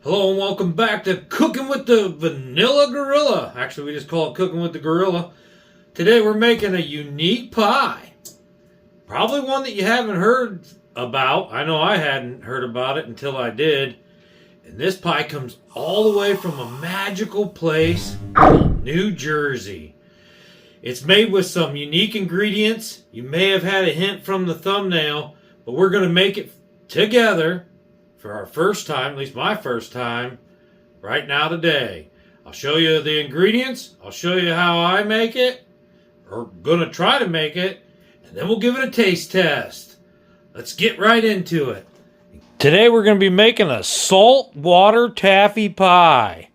Hello and welcome back to Cooking with the Vanilla Gorilla. Actually, we just call it Cooking with the Gorilla. Today we're making a unique pie. Probably one that you haven't heard about. I know I hadn't heard about it until I did. And this pie comes all the way from a magical place called New Jersey. It's made with some unique ingredients. You may have had a hint from the thumbnail, but we're going to make it together for our first time, at least my first time, right now today. I'll show you the ingredients, I'll show you how I make it, or gonna try to make it, and then we'll give it a taste test. Let's get right into it. Today we're gonna be making a salt water taffy pie.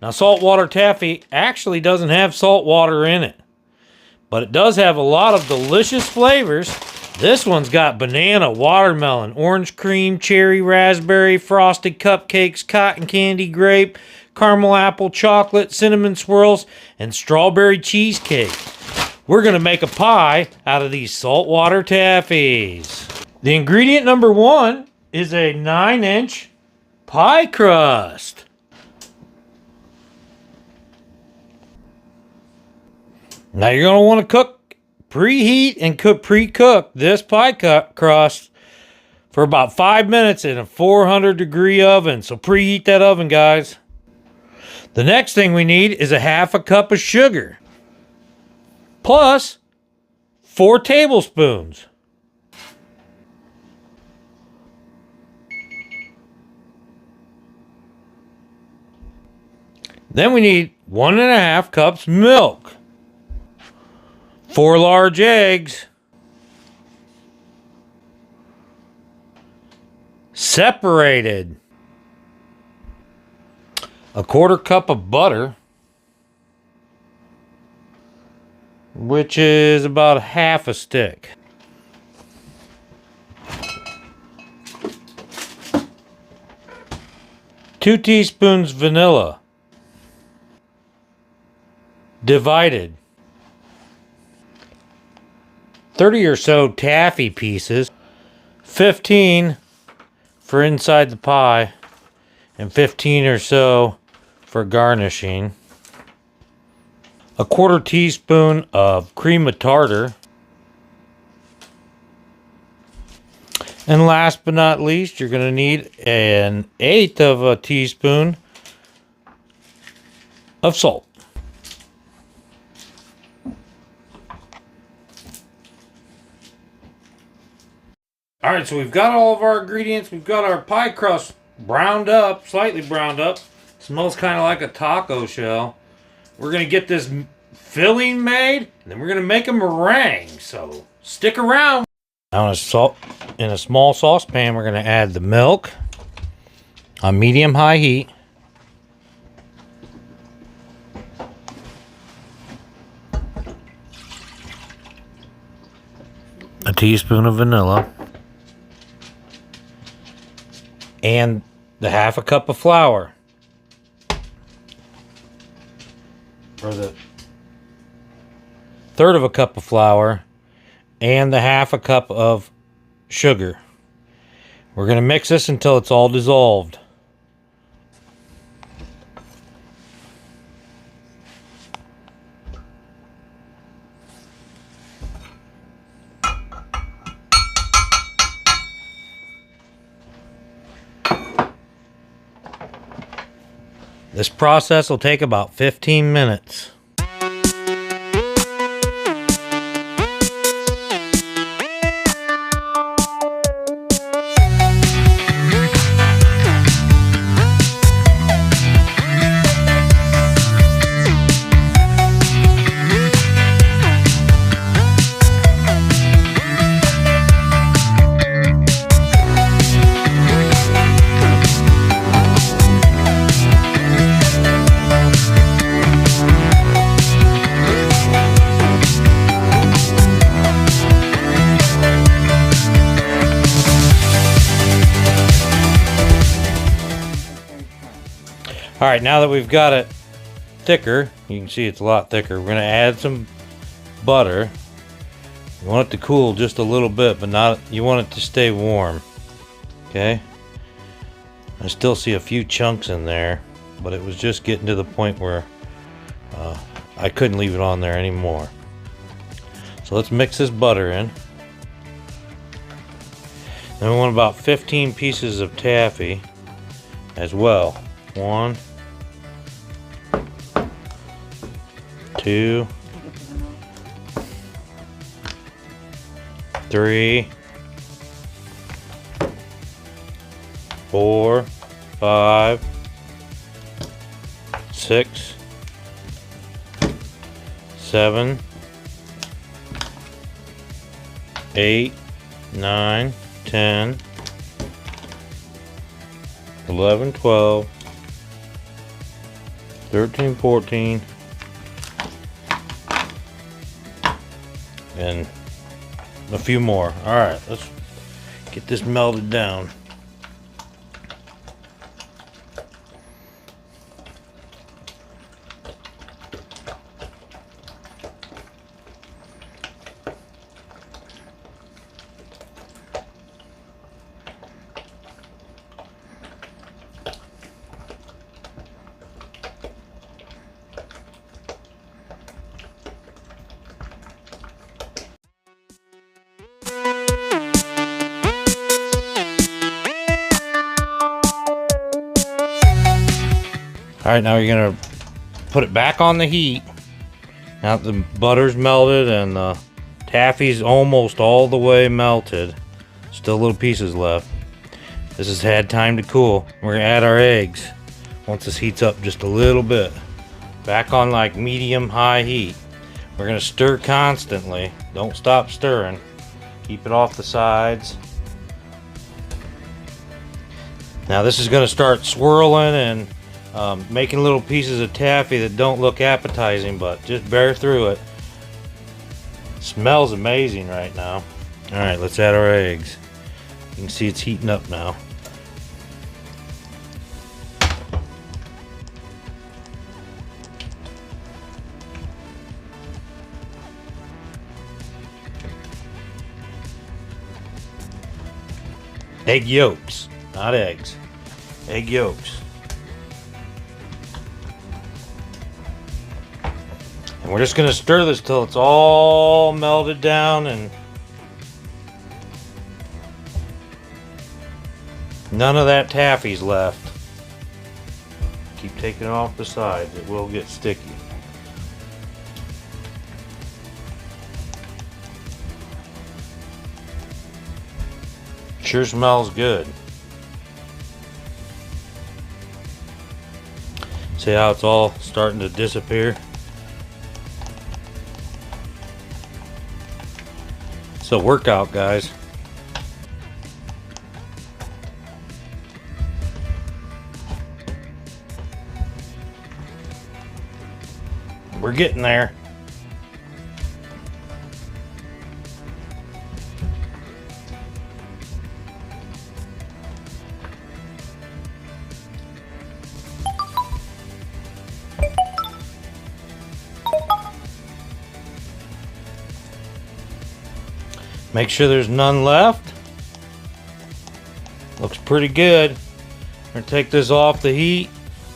Now salt water taffy actually doesn't have salt water in it, but it does have a lot of delicious flavors. This one's got banana, watermelon, orange cream, cherry, raspberry, frosted cupcakes, cotton candy, grape, caramel apple, chocolate, cinnamon swirls, and strawberry cheesecake. We're going to make a pie out of these saltwater taffies. The ingredient number one is a 9-inch pie crust. Now you're going to want to preheat and pre-cook this pie crust for about 5 minutes in a 400-degree oven. So preheat that oven, guys. The next thing we need is a half a cup of sugar, plus 4 tablespoons. Then we need 1.5 cups milk, 4 large eggs, separated, a 1/4 cup of butter, which is about half a stick, two teaspoons vanilla, divided, 30 or so taffy pieces, 15 for inside the pie, and 15 or so for garnishing, a 1/4 teaspoon of cream of tartar, and last but not least, you're going to need 1/8 of a teaspoon of salt. Alright, so we've got all of our ingredients. We've got our pie crust browned up, slightly browned up. Smells kind of like a taco shell. We're going to get this filling made, and then we're going to make a meringue. So stick around. Now in a small saucepan, we're going to add the milk on medium-high heat. A teaspoon of vanilla. And the 1/2 cup of flour, or the 1/3 cup of flour, and the 1/2 cup of sugar. We're going to mix this until it's all dissolved. This process will take about 15 minutes. Alright, now that we've got it thicker, you can see it's a lot thicker, we're going to add some butter. You want it to cool just a little bit, but not, you want it to stay warm. Okay? I still see a few chunks in there, but it was just getting to the point where I couldn't leave it on there anymore. So let's mix this butter in. Then we want about 15 pieces of taffy as well. 1, 2, 3, 4, 5, 6, 7, 8, 9, 10, 11, 12, 13, 14, and a few more. Alright, let's get this melted down. Alright, now you're going to put it back on the heat. Now the butter's melted and the taffy's almost all the way melted. Still little pieces left. This has had time to cool. We're going to add our eggs once this heats up just a little bit. Back on like medium-high heat. We're going to stir constantly. Don't stop stirring. Keep it off the sides. Now this is going to start swirling and making little pieces of taffy that don't look appetizing, but just bear through it. Smells amazing right now. Alright, let's add our eggs. You can see it's heating up now. Egg yolks, not eggs. Egg yolks. And we're just going to stir this till it's all melted down and none of that taffy's left. Keep taking it off the sides, it will get sticky. Sure smells good. See how it's all starting to disappear? It's a workout, guys. We're getting there. Make sure there's none left. Looks pretty good. We're going to take this off the heat,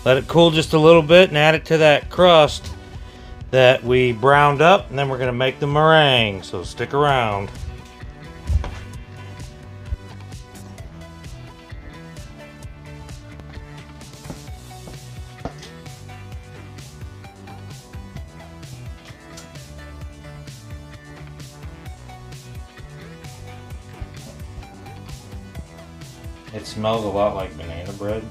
let it cool just a little bit, and add it to that crust that we browned up, and then we're going to make the meringue, so stick around. It smells a lot like banana bread.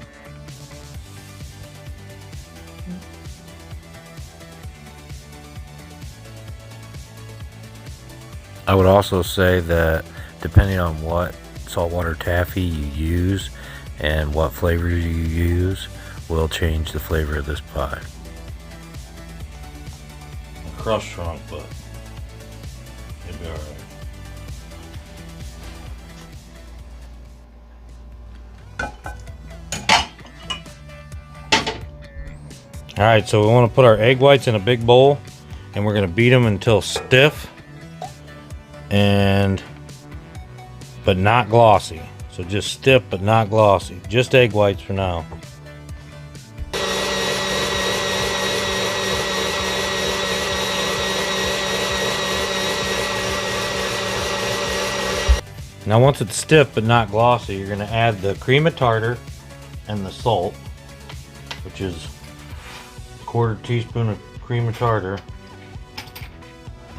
I would also say that depending on what saltwater taffy you use and what flavor you use will change the flavor of this pie. The crust shrunk, but it'll be alright. Alright, so we want to put our egg whites in a big bowl and we're going to beat them until stiff but not glossy. So So just stiff but not glossy. Just egg whites for now. Now once it's stiff but not glossy, you're going to add the cream of tartar and the salt, which is a 1/4 teaspoon of cream of tartar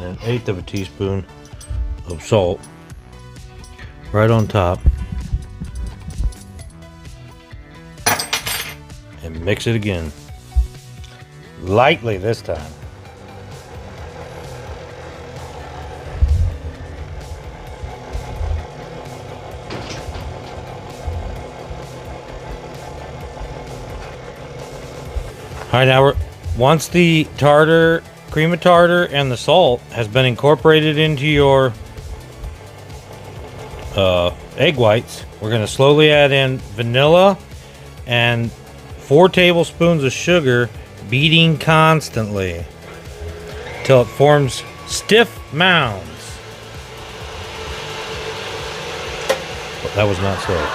and 1/8 of a teaspoon of salt right on top, and mix it again, lightly this time. Alright, now once the cream of tartar and the salt has been incorporated into your egg whites, we're going to slowly add in vanilla and 4 tablespoons of sugar, beating constantly until it forms stiff mounds. Oh, that was not slow.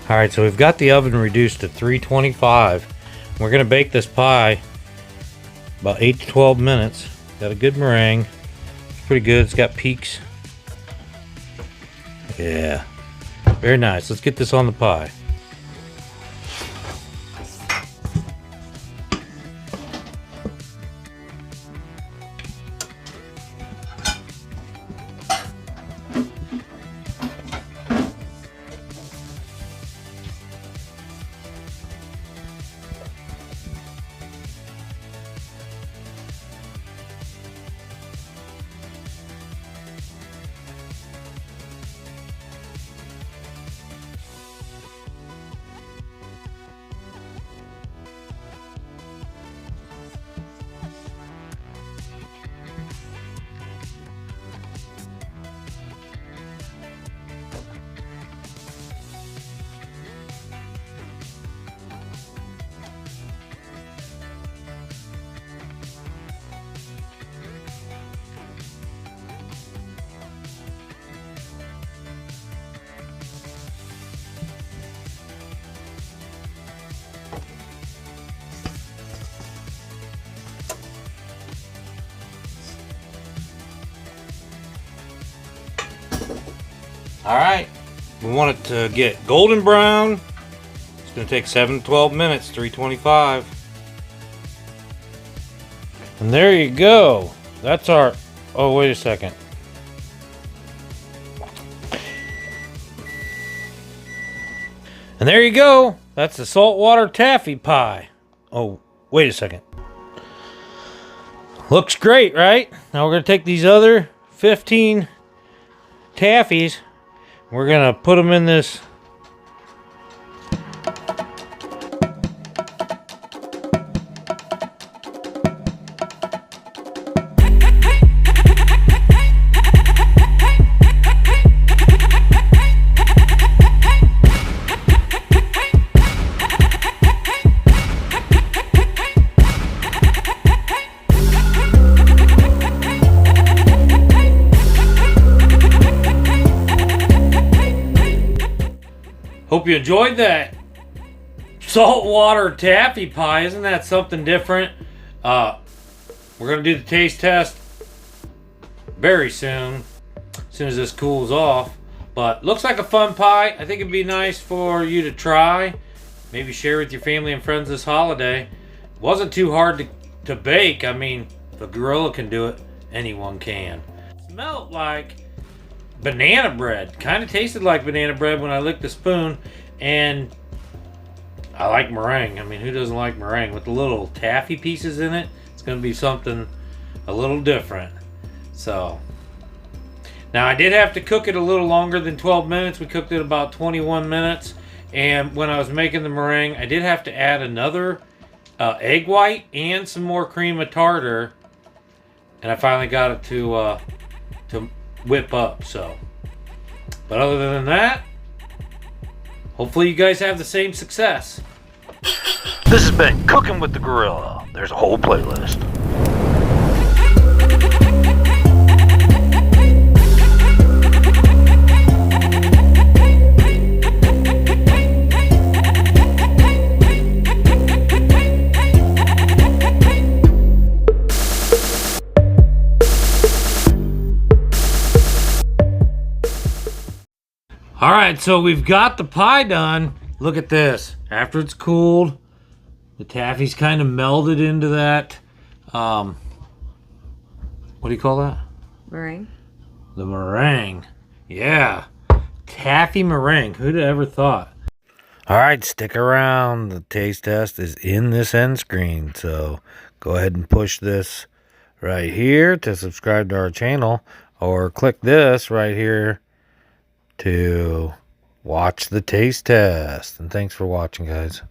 Alright, so we've got the oven reduced to 325. We're going to bake this pie about 8 to 12 minutes. Got a good meringue. It's pretty good. It's got peaks. Yeah. Very nice. Let's get this on the pie. Alright, we want it to get golden brown. It's going to take 7 to 12 minutes, 325. And there you go. That's our... Oh, wait a second. And there you go. That's the Salt Water Taffy Pie. Oh, wait a second. Looks great, right? Now we're going to take these other 15 taffies. We're going to put them in this Hope you enjoyed that Salt Water Taffy Pie. Isn't that something different? We're going to do the taste test very soon. As soon as this cools off. But looks like a fun pie. I think it'd be nice for you to try. Maybe share with your family and friends this holiday. It wasn't too hard to bake. I mean, if a gorilla can do it, anyone can. It smelled like banana bread. Kind of tasted like banana bread when I licked the spoon. And I like meringue. I mean, who doesn't like meringue? With the little taffy pieces in it, it's going to be something a little different. So, now I did have to cook it a little longer than 12 minutes. We cooked it about 21 minutes. And when I was making the meringue, I did have to add another egg white and some more cream of tartar. And I finally got it to whip up. So, but other than that, hopefully you guys have the same success. This has been Cooking with the Gorilla. There's a whole playlist. Alright, so we've got the pie done. Look at this. After it's cooled, the taffy's kind of melded into that, what do you call that? Meringue. The meringue. Yeah. Taffy meringue. Who'd have ever thought? Alright, stick around. The taste test is in this end screen. So go ahead and push this right here to subscribe to our channel. Or click this right here to watch the taste test. And thanks for watching, guys.